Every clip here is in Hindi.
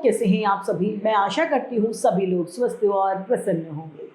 कैसे हैं आप सभी? मैं आशा करती हूँ सभी लोग स्वस्थ और प्रसन्न होंगे।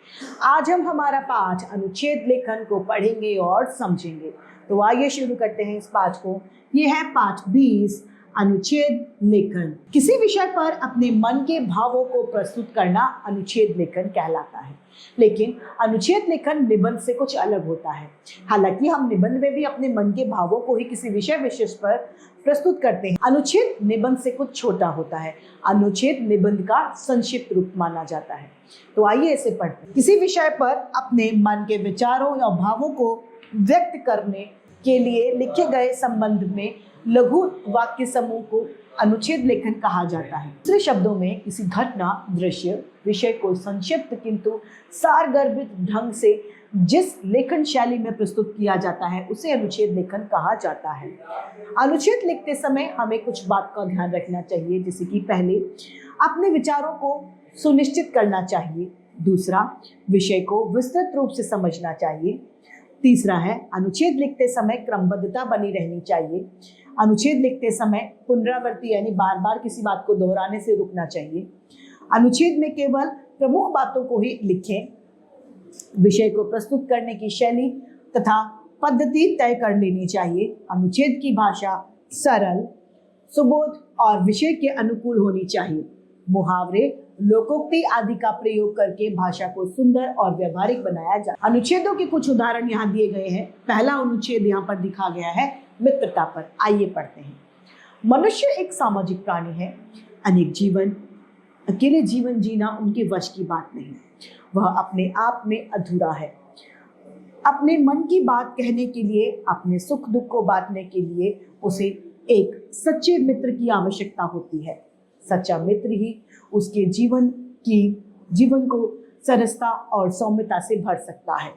आज हम हमारा पाठ अनुच्छेद लेखन को पढ़ेंगे और समझेंगे। तो आइए शुरू करते हैं इस पाठ को। ये है पाठ 20, अनुच्छेद लेखन। किसी विषय पर अपने मन के भावों को प्रस्तुत करना अनुच्छेद लेखन कहलाता है। लेकिन अनुच्छेद लेखन निबंध से कुछ अलग होता है। हालांकि हम निबंध में भी अपने मन के भावों को ही किसी विषय विशेष पर प्रस्तुत करते हैं, अनुच्छेद निबंध से कुछ छोटा होता है। अनुच्छेद निबंध का संक्षिप्त रूप माना जाता है। तो आइए इसे पढ़ते हैं। किसी विषय पर अपने मन के विचारों या भावों को व्यक्त करने के लिए लिखे गए संबंध में लघु वाक्य समूह को अनुच्छेद लेखन कहा जाता है। दूसरे शब्दों में किसी घटना, दृश्य, विषय को संक्षिप्त किंतु सारगर्भित ढंग से जिस लेखन शैली में प्रस्तुत किया जाता है उसे अनुच्छेद लेखन कहा जाता है। अनुच्छेद लिखते समय हमें कुछ बात का ध्यान रखना चाहिए, जैसे कि पहले अपने विचारों को सुनिश्चित करना चाहिए। दूसरा, विषय को विस्तृत रूप से समझना चाहिए। तीसरा है, अनुच्छेद लिखते समय क्रमबद्धता बनी रहनी चाहिए। अनुच्छेद लिखते समय पुनरावृत्ति यानी बार बार किसी बात को दोहराने से रुकना चाहिए। अनुच्छेद में केवल प्रमुख बातों को ही लिखें। विषय को प्रस्तुत करने की शैली तथा पद्धति तय कर लेनी चाहिए। अनुच्छेद की भाषा सरल, सुबोध और विषय के अनुकूल होनी चाहिए। मुहावरे, लोकोक्ति आदि का प्रयोग करके भाषा को सुंदर और व्यवहारिक बनाया जाए। अनुच्छेदों के कुछ उदाहरण यहाँ दिए गए हैं। पहला अनुच्छेद यहाँ पर दिखा गया है मित्रता पर। आइए पढ़ते हैं। मनुष्य एक सामाजिक प्राणी है। अकेले जीवन जीना उनके वश की बात नहीं। वह अपने आप में अधूरा है। अपने मन की बात कहने के लिए, अपने सुख दुख को बांटने के लिए उसे एक सच्चे मित्र की आवश्यकता होती है। सच्चा मित्र ही उसके जीवन को सरसता और सौम्यता से भर सकता है।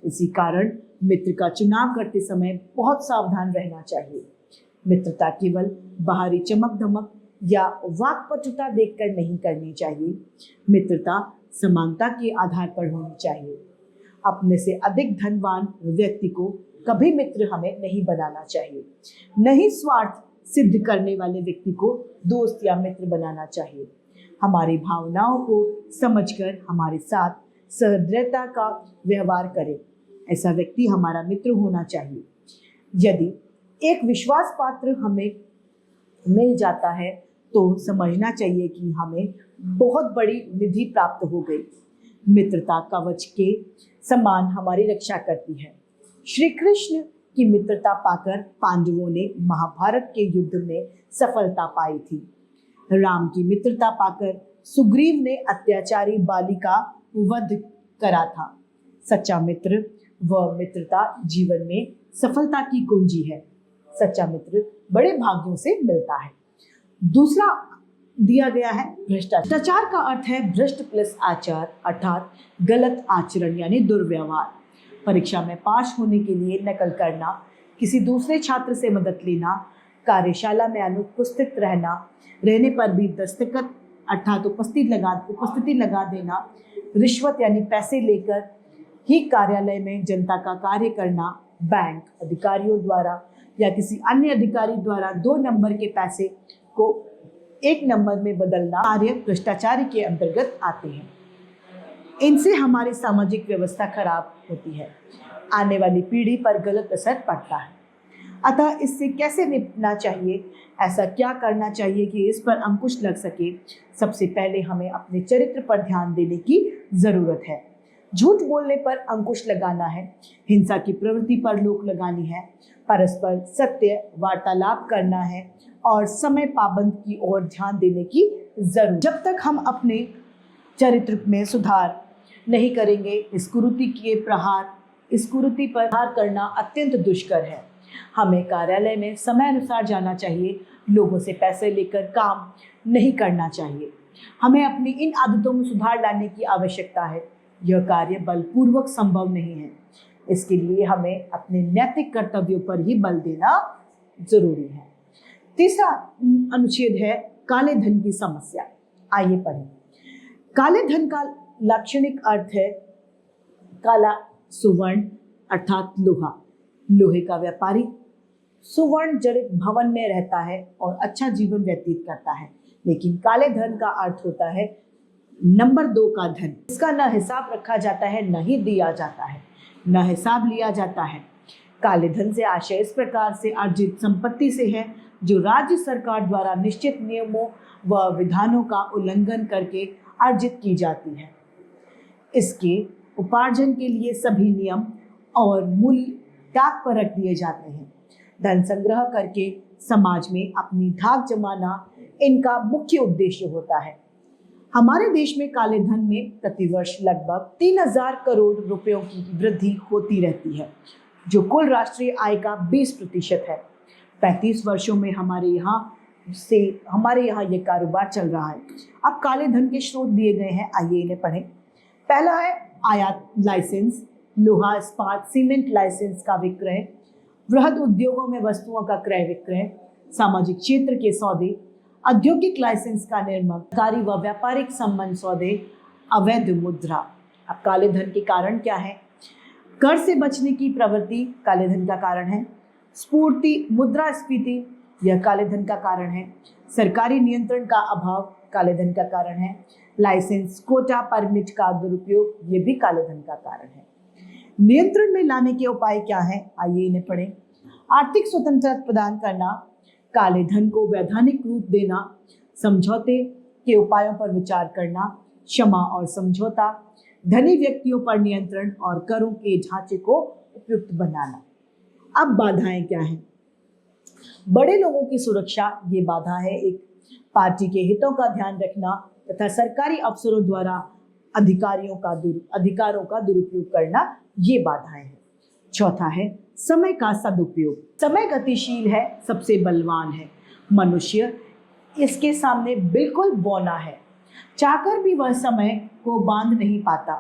इसी कारण मित्र का चुनाव करते समय बहुत सावधान रहना चाहिए। मित्रता केवल बाहरी चमक धमक या वाक्पटुता देखकर नहीं करनी चाहिए। मित्रता समानता के आधार पर होनी चाहिए। अपने से अधिक धनवान व्यक्ति को कभी मित्र हमें नहीं बनाना चाहिए। नहीं स्वार्थ सिद्ध करने वाले व्यक्ति को दोस्त या मित्र बनाना चाहिए। हमारी भावनाओं को समझकर हमारे साथ सहृदयता का व्यवहार करे, ऐसा व्यक्ति हमारा मित्र होना चाहिए। यदि एक विश्वास पात्र हमें मिल जाता है तो समझना चाहिए कि हमें बहुत बड़ी निधि प्राप्त हो गई। मित्रता कवच के समान हमारी रक्षा करती है। श्री कृष्ण की मित्रता पाकर पांडवों ने महाभारत के युद्ध में सफलता पाई थी। राम की मित्रता पाकर सुग्रीव ने अत्याचारी बाली का वध करा था। सच्चा मित्र व मित्रता जीवन में सफलता की कुंजी है। सच्चा मित्र बड़े भाग्यों से मिलता है। दूसरा दिया गया है भ्रष्टाचार। भ्रष्टाचार का अर्थ है भ्रष्ट प्लस आचार, अर्थात गलत आचरण यानी दुर्व्यवहार। परीक्षा में पास होने के लिए नकल करना, किसी दूसरे छात्र से मदद लेना, कार्यशाला में अनुपस्थित रहने पर भी दस्तखत अर्थात उपस्थिति लगा देना, रिश्वत यानी पैसे लेकर ही कार्यालय में जनता का कार्य करना, बैंक अधिकारियों द्वारा या किसी अन्य अधिकारी द्वारा 2 नंबर के पैसे को 1 नंबर में बदलना कार्य भ्रष्टाचार के अंतर्गत आते हैं। इनसे हमारी सामाजिक व्यवस्था खराब होती है, आने वाली पीढ़ी पर गलत असर पड़ता है। अतः इससे कैसे निपटना चाहिए, ऐसा क्या करना चाहिए कि इस पर अंकुश लग सके? सबसे पहले हमें अपने चरित्र पर ध्यान देने की जरूरत है। झूठ बोलने पर अंकुश लगाना है, हिंसा की प्रवृत्ति पर रोक लगानी है, परस्पर सत्य वार्तालाप करना है और समय पाबंद की ओर ध्यान देने की जरूरत। जब तक हम अपने चरित्र में सुधार नहीं करेंगे, इस कुरीति पर प्रहार करना अत्यंत दुष्कर है। हमें कार्यालय में समय अनुसार जाना चाहिए। लोगों से पैसे लेकर काम नहीं करना चाहिए। हमें अपनी इन आदतों में सुधार लाने की आवश्यकता है। यह कार्य बलपूर्वक संभव नहीं है। इसके लिए हमें अपने नैतिक कर्तव्यों पर ही बल देना जरूरी है। तीसरा अनुच्छेद है काले धन की समस्या। आइए पढ़ें। काले धन का लाक्षणिक अर्थ है काला सुवर्ण अर्थात लोहा। लोहे का व्यापारी सुवर्ण जड़ित भवन में रहता है और अच्छा जीवन व्यतीत करता है। लेकिन काले धन का अर्थ होता है नंबर 2 का धन। इसका न हिसाब रखा जाता है, न ही दिया जाता है, न हिसाब लिया जाता है। काले धन से आशय इस प्रकार से अर्जित संपत्ति से है जो राज्य सरकार द्वारा निश्चित नियमों व विधानों का उल्लंघन करके अर्जित की जाती है। इसके उपार्जन के लिए सभी नियम और मूल्य त्याग पर रख दिए जाते हैं। धन संग्रह करके समाज में अपनी धाक जमाना इनका मुख्य उद्देश्य होता है। हमारे देश में काले धन में प्रतिवर्ष लगभग 3000 करोड़ रुपयों की वृद्धि होती रहती है, जो कुल राष्ट्रीय आय का 20% है। 35 वर्षों में हमारे यहाँ ये कारोबार चल रहा है। अब काले धन के स्रोत दिए गए हैं, आइए इन्हें पढ़ें। पहला है आयात लाइसेंस, लोहा इस्पात सीमेंट लाइसेंस का विक्रय, वृहद उद्योगों में वस्तुओं का क्रय विक्रय, सामाजिक क्षेत्र के सौदे, औद्योगिक लाइसेंस का निर्माण, सरकारी व व्यापारिक संबंध सौदे, अवैध मुद्रा। अब काले धन के कारण क्या है? कर से बचने की प्रवृत्ति काले धन का कारण है। स्फूर्ति मुद्रास्फीति यह काले धन का कारण है। सरकारी नियंत्रण का अभाव काले धन का कारण है। लाइसेंस कोटा परमिट का दुरुपयोग ये भी काले धन का कारण है। नियंत्रण में लाने के उपाय क्या है? आइए इन्हें पढ़ें। आर्थिक स्वतंत्रता प्रदान करना, काले धन को वैधानिक रूप देना, समझौते के उपायों पर विचार करना, क्षमा और समझौता, धनी व्यक्तियों पर नियंत्रण और करों के ढांचे को उपयुक्त बनाना। अब बाधाएं क्या हैं? बड़े लोगों की सुरक्षा ये बाधा है। एक, पार्टी के हितों का ध्यान रखना तथा सरकारी अफसरों द्वारा अधिकारों का दुरुपयोग करना, ये बाधाएं हैं। चौथा है समय का सदुपयोग। समय गतिशील है, सबसे बलवान है। मनुष्य इसके सामने बिल्कुल बौना है, चाहकर भी वह समय को बांध नहीं पाता।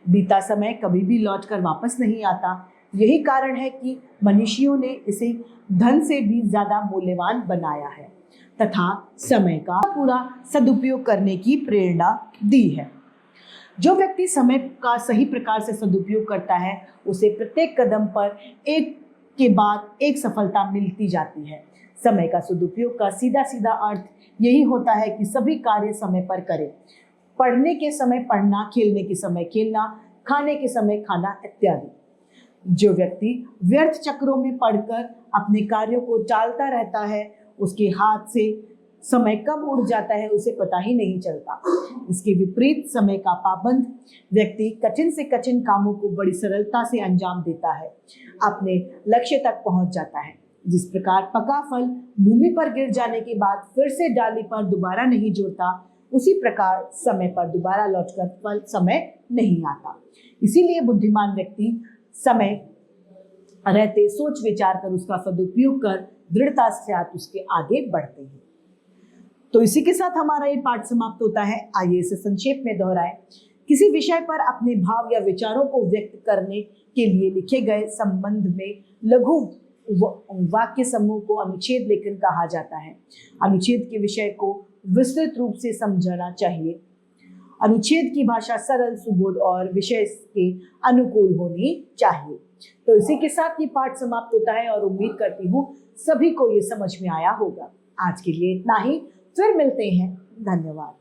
बीता समय कभी भी लौटकर वापस नहीं आता। यही कारण है कि मनुष्यों ने इसे धन से भी ज्यादा मूल्यवान बनाया है तथा समय का पूरा सदुपयोग करने की प्रेरणा दी है। जो व्यक्ति समय का सही प्रकार से सदुपयोग करता है, उसे प्रत्येक कदम पर एक के बाद एक सफलता मिलती जाती है। समय का सदुपयोग का सीधा सीधा अर्थ यही होता है कि सभी कार्य समय पर करें। पढ़ने के समय पढ़ना, खेलने के समय खेलना, खाने के समय खाना इत्यादि। जो व्यक्ति व्यर्थ चक्रों में पढ़कर अपने कार्यों को टालता रहता है, उसके हाथ से समय कब उड़ जाता है उसे पता ही नहीं चलता। इसके विपरीत समय का पाबंद व्यक्ति कठिन से कठिन कामों को बड़ी सरलता से अंजाम देता है, अपने लक्ष्य तक पहुंच जाता है। जिस प्रकार पका फल भूमि पर गिर जाने के बाद फिर से डाली पर दोबारा नहीं जुड़ता, उसी प्रकार समय पर दोबारा लौटकर फल समय नहीं आता। इसीलिए बुद्धिमान व्यक्ति समय रहते सोच विचार कर उसका सदुपयोग कर दृढ़ता से साथ उसके आगे बढ़ते हैं। तो इसी के साथ हमारा ये पाठ समाप्त होता है। आइए इसे संक्षेप में दोहराएं। किसी विषय पर अपने भाव या विचारों को व्यक्त करने के लिए लिखे गए संबंध में लघु वाक्य समूह को अनुच्छेद लेखन कहा जाता है। अनुच्छेद के विषय को विस्तृत रूप से समझना चाहिए। अनुच्छेद की भाषा सरल, सुबोध और विषय के अनुकूल होनी चाहिए। तो इसी के साथ ये पाठ समाप्त होता है और उम्मीद करती हूँ सभी को ये समझ में आया होगा। आज के लिए इतना ही, फिर मिलते हैं। धन्यवाद।